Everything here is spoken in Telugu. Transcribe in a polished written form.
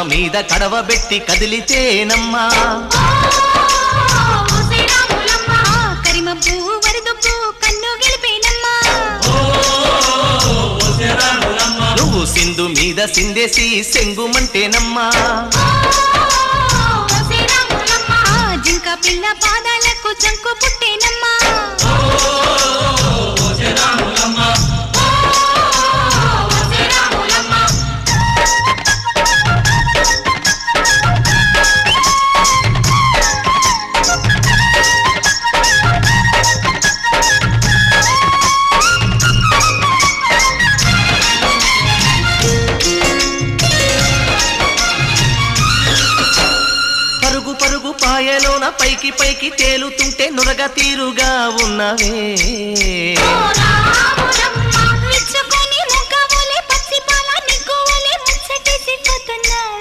మీద కడవబెట్టి కదిలితేనమ్మా కరిమబ్బు వరదొప్పు కన్ను గెలిపేనమ్మా నువ్వు సింధు మీద సిందేసి సెంగుమంటేనమ్మా జింక పిల్ల పాదాలకు చంకు పుట్టేనమ్మా పరుగు పరుగు పాయలోన పైకి పైకి తేలుతుంటే నురగ తీరుగా ఉన్నవే